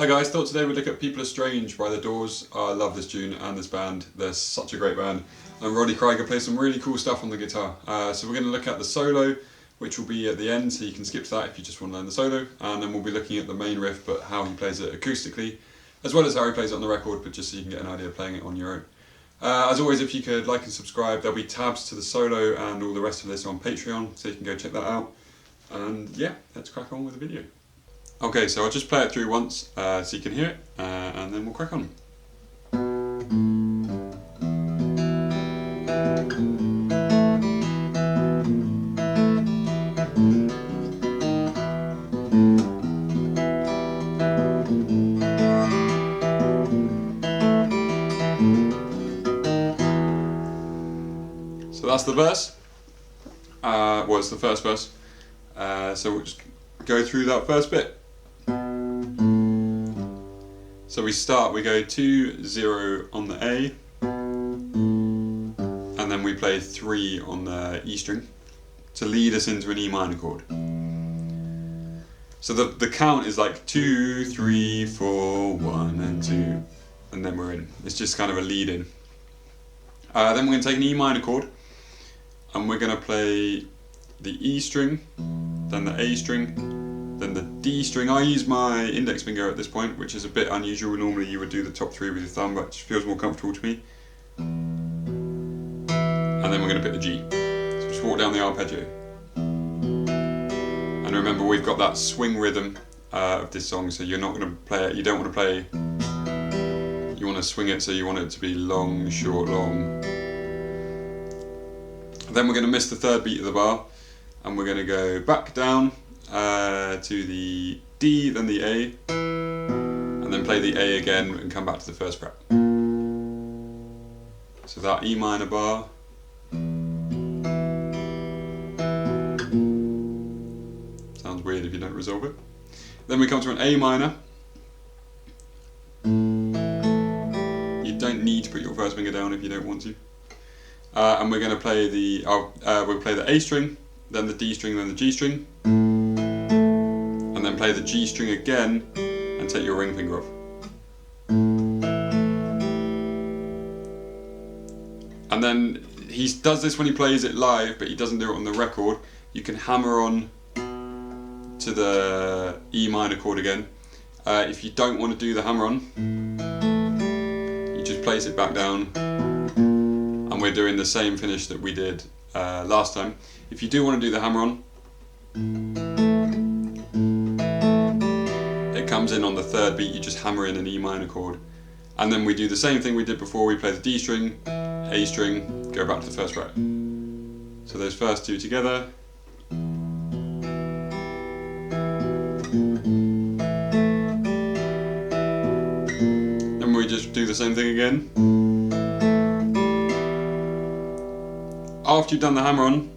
Hi guys, thought today we'd look at People Are Strange by The Doors. I love this tune and this band, they're such a great band. And Roddy Krieger plays some really cool stuff on the guitar. So we're going to look at the solo, which will be at the end, so you can skip to that if you just want to learn the solo. And then we'll be looking at the main riff, but how he plays it acoustically, as well as how he plays it on the record, but just so you can get an idea of playing it on your own. As always, if you could like and subscribe, there'll be tabs to the solo and all the rest of this on Patreon, so you can go check that out. And yeah, let's crack on with the video. Okay, so I'll just play it through once so you can hear it, and then we'll crack on. So that's the verse. Well, it's the first verse. So we'll just go through that first bit. So we go 2-0 on the A, and then we play 3 on the E string to lead us into an E minor chord. So the count is like 2, 3, 4, 1 and 2, and then we're in. It's just kind of a lead in. Then we're going to take an E minor chord, and we're going to play the E string, then the A string, then the D string. I use my index finger at this point, which is a bit unusual. Normally you would do the top 3 with your thumb, which feels more comfortable to me. And then we're going to pick the G. So just walk down the arpeggio. And remember, we've got that swing rhythm of this song, so you're not going to play it, you don't want to play, you want to swing it, so you want it to be long, short, long. Then we're going to miss the third beat of the bar, and we're going to go back down to the D, then the A, and then play the A again and come back to the first fret. So that E minor bar, sounds weird if you don't resolve it. Then we come to an A minor. You don't need to put your first finger down if you don't want to. And we're going to play we'll play the A string, then the D string, then the G string, and then play the G string again and take your ring finger off. And then he does this when he plays it live, but he doesn't do it on the record. You can hammer on to the E minor chord again. If you don't want to do the hammer on, you just place it back down, and we're doing the same finish that we did last time. If you do want to do the hammer on, it comes in on the third beat, you just hammer in an E minor chord. And then we do the same thing we did before, we play the D string, A string, go back to the first fret. So those first two together. Then we just do the same thing again. After you've done the hammer on,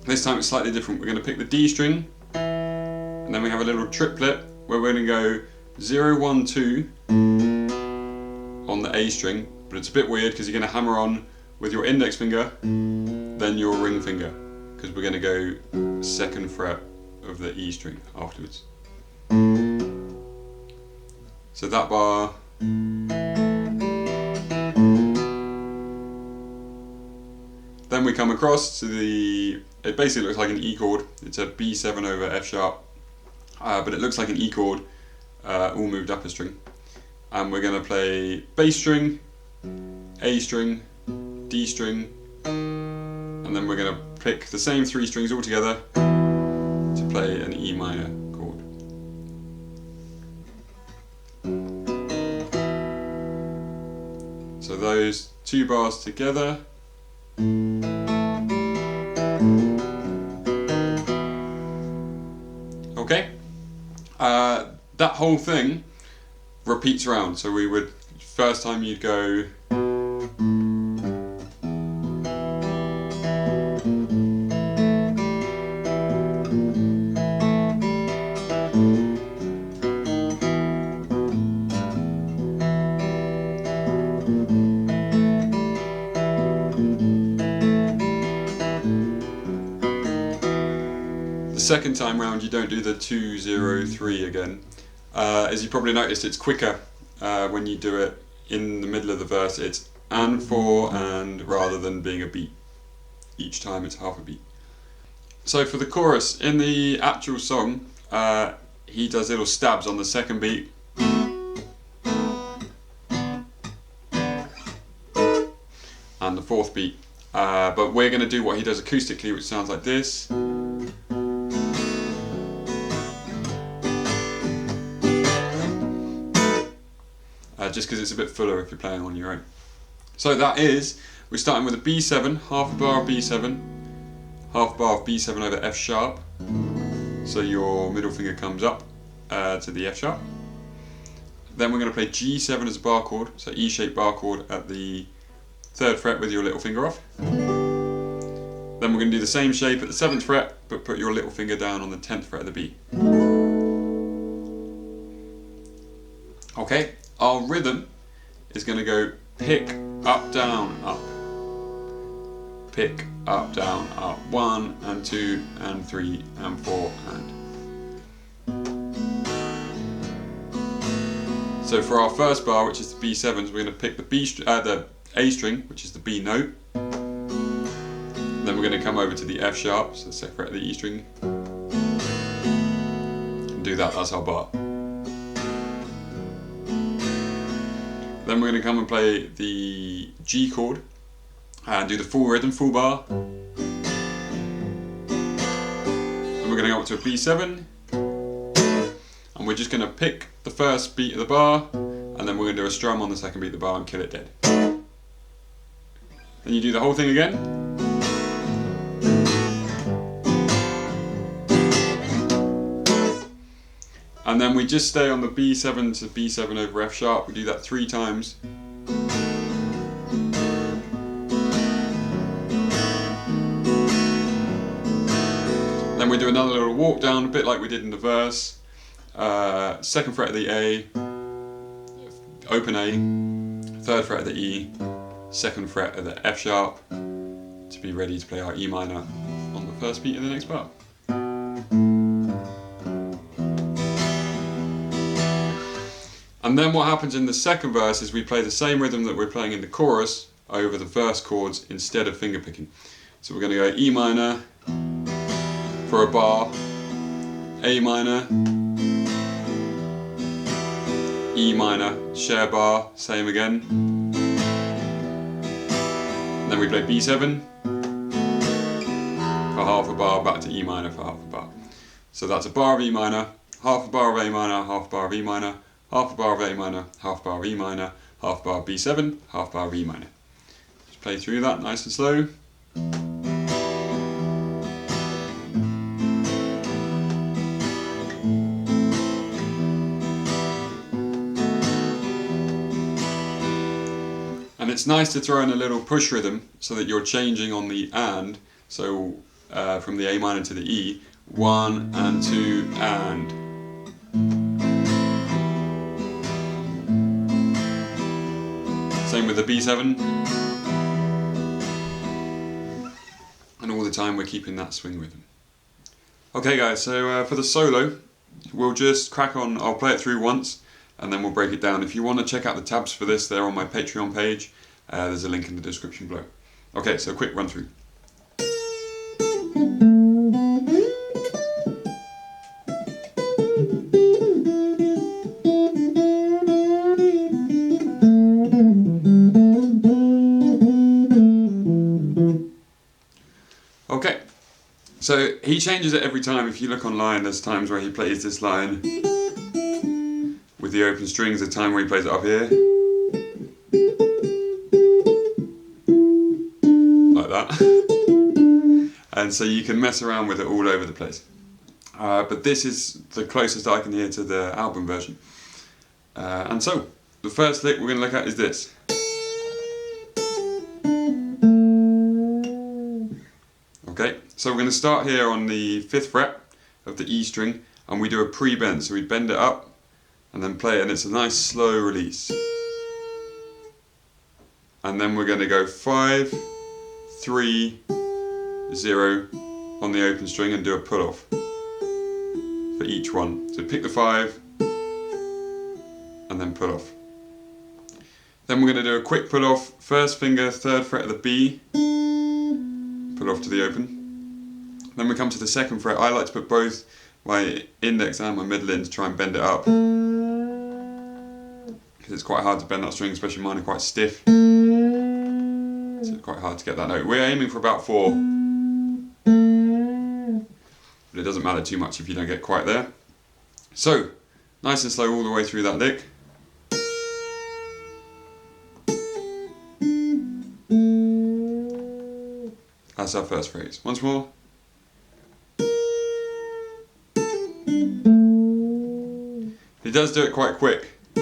this time it's slightly different. We're going to pick the D string, and then we have a little triplet where we're going to go 0, 1, 2 on the A string, but it's a bit weird because you're going to hammer on with your index finger, then your ring finger, because we're going to go 2nd fret of the E string afterwards. So that bar. Then we come across to it basically looks like an E chord. It's a B7 over F sharp, but it looks like an E chord, all moved up a string. And we're going to play bass string, A string, D string, and then we're going to pick the same 3 strings all together to play an E minor chord. So those 2 bars together. Okay, that whole thing repeats around. So we would, first time you'd go, the second time round you don't do the 2, 0, 3 again. As you probably noticed, it's quicker when you do it in the middle of the verse. It's and for and rather than being a beat. Each time it's half a beat. So for the chorus, in the actual song, he does little stabs on the second beat. And the fourth beat. But we're going to do what he does acoustically, which sounds like this. Just because it's a bit fuller if you're playing on your own. So that is, we're starting with a B7, half a bar of B7, half a bar of B7 over F sharp. So your middle finger comes up to the F sharp. Then we're going to play G7 as a bar chord, so E-shaped bar chord at the 3rd fret with your little finger off. Then we're going to do the same shape at the 7th fret, but put your little finger down on the 10th fret of the B. Okay, our rhythm is going to go pick, up, down, up. Pick, up, down, up. 1 and 2 and 3 and 4 and. So for our first bar, which is the B7s, we're going to pick the A string, which is the B note. Then we're going to come over to the F sharp, so the 2nd fret of the E string. And do that, that's our bar. Then we're going to come and play the G chord and do the full rhythm, full bar. And we're going to go up to a B7. And we're just going to pick the first beat of the bar, and then we're going to do a strum on the second beat of the bar and kill it dead. Then you do the whole thing again. And then we just stay on the B7 to B7 over F sharp. We do that 3 times. Then we do another little walk down, a bit like we did in the verse. 2nd fret of the A, open A, 3rd fret of the E, 2nd fret of the F sharp, to be ready to play our E minor on the first beat of the next bar. And then what happens in the second verse is we play the same rhythm that we're playing in the chorus over the verse chords instead of finger picking. So we're going to go E minor for a bar, A minor, E minor, share bar, same again. And then we play B7 for half a bar, back to E minor for half a bar. So that's a bar of E minor, half a bar of A minor, half a bar of E minor, half a bar of A minor, half a bar of E minor, half a bar of B7, half a bar of E minor. Just play through that nice and slow. And it's nice to throw in a little push rhythm so that you're changing on the and, so from the A minor to the E, 1 and 2 and. Same with the B7. And all the time we're keeping that swing rhythm. Okay guys, so for the solo, we'll just crack on. I'll play it through once and then we'll break it down. If you want to check out the tabs for this, they're on my Patreon page. There's a link in the description below. Okay, so quick run through. Okay, so he changes it every time. If you look online, there's times where he plays this line with the open strings, a time where he plays it up here. Like that. And so you can mess around with it all over the place. But this is the closest I can hear to the album version. And so, the first lick we're going to look at is this. Okay, so we're going to start here on the 5th fret of the E string, and we do a pre-bend. So we bend it up and then play it, and it's a nice slow release. And then we're going to go 5, 3, 0 on the open string and do a pull off for each one. So pick the 5, and then pull off. Then we're going to do a quick pull off, first finger, 3rd fret of the B, pull off to the open. Then we come to the 2nd fret. I like to put both my index and my middle in to try and bend it up, because it's quite hard to bend that string, especially mine are quite stiff, so it's quite hard to get that note. We're aiming for about 4, but it doesn't matter too much if you don't get quite there. So, nice and slow all the way through that lick. That's our first phrase. Once more. He does do it quite quick, but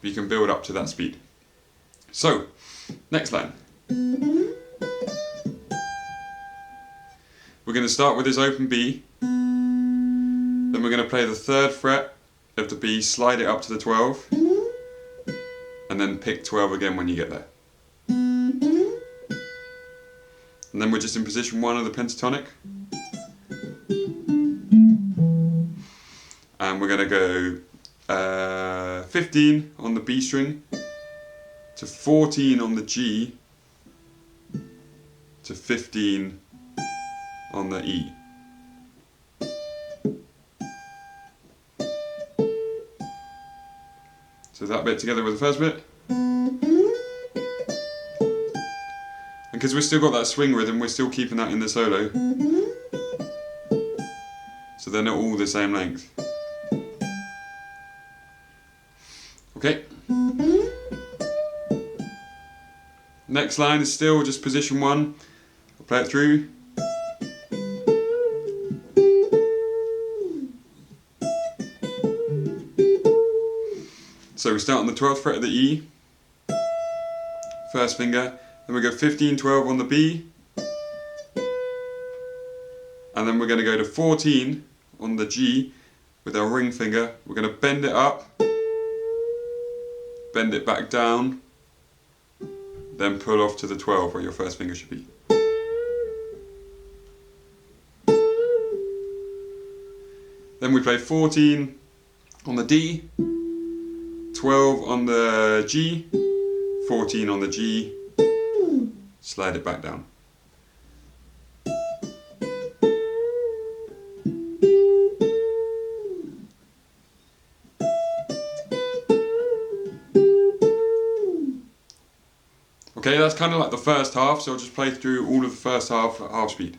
you can build up to that speed. So, next line. We're going to start with this open B, then we're going to play the 3rd fret of the B, slide it up to the 12, and then pick 12 again when you get there. And then we're just in position 1 of the pentatonic. And we're going to go 15 on the B string, to 14 on the G, to 15 on the E. So that bit together with the first bit. And because we've still got that swing rhythm, we're still keeping that in the solo. So they're not all the same length. Okay. Next line is still just position 1. I'll play it through. So we start on the 12th fret of the E, first finger, then we go 15, 12 on the B, and then we're going to go to 14 on the G with our ring finger. We're going to bend it up, bend it back down, then pull off to the 12 where your first finger should be. Then we play 14 on the D, 12 on the G, 14 on the G, slide it back down. Okay, that's kind of like the first half, so I'll just play through all of the first half at half speed.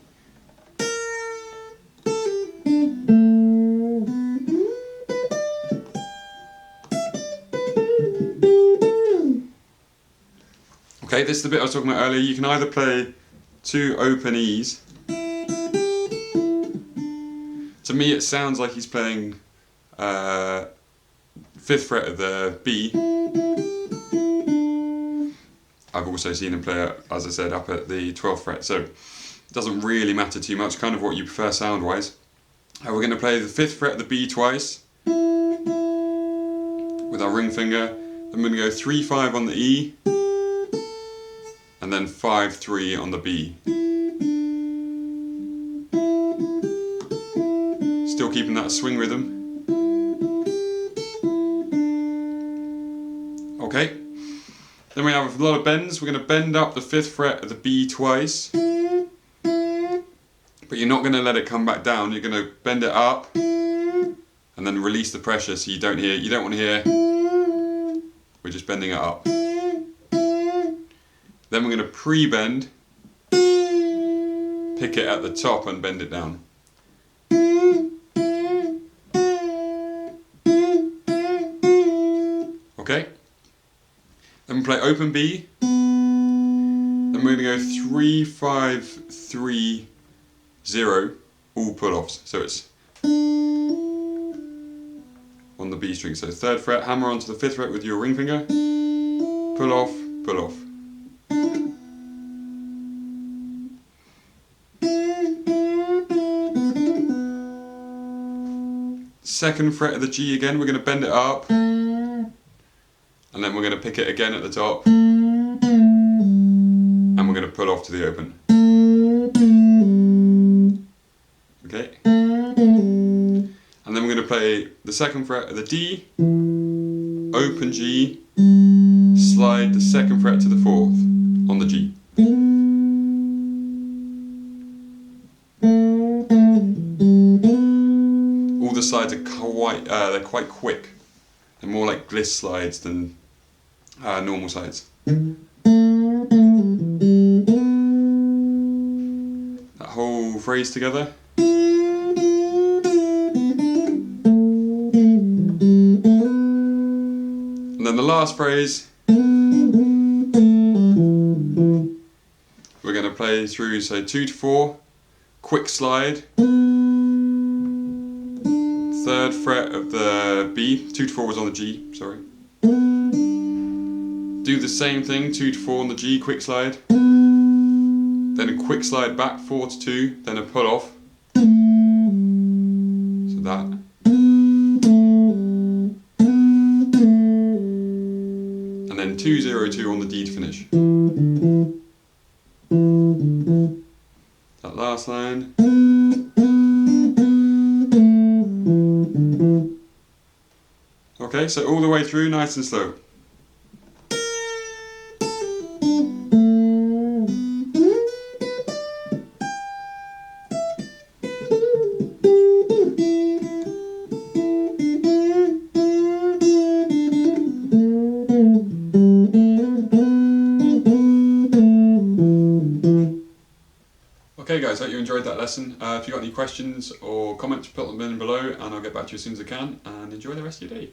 Okay, this is the bit I was talking about earlier. You can either play 2 open E's. To me it sounds like he's playing 5th fret of the B. I've also seen him play it, as I said, up at the 12th fret, so it doesn't really matter too much, kind of what you prefer sound-wise. We're going to play the 5th fret of the B twice with our ring finger. Then we're going to go 3-5 on the E, and then 5-3 on the B. Still keeping that swing rhythm. Okay. Then we have a lot of bends. We're going to bend up the 5th fret of the B twice. But you're not going to let it come back down. You're going to bend it up and then release the pressure so you don't want to hear. We're just bending it up. Then we're going to pre-bend, pick it at the top and bend it down. Okay? Then we play open B. Then we're going to go 3-5-3-0, all pull-offs. So it's on the B string. So 3rd fret, hammer onto the 5th fret with your ring finger, pull off, pull off. 2nd fret of the G again, we're going to bend it up, and then we're going to pick it again at the top, and we're going to pull off to the open. Okay? And then we're going to play the 2nd fret of the D, open G, slide the 2nd fret to the 4th on the G. All the slides are they're quite quick. They're more like gliss slides than normal slides. That whole phrase together. And then the last phrase, we're going to play through, so 2 to 4, quick slide, 3rd fret of the B, 2 to 4 was on the G, sorry. Do the same thing, 2 to 4 on the G, quick slide, then a quick slide back, 4 to 2, then a pull off, so that. And then 2 0 2 on the D to finish. That last line. Okay, so all the way through, nice and slow. Okay guys, hope you enjoyed that lesson. If you've got any questions or comments, put them in below and I'll get back to you as soon as I can, and enjoy the rest of your day.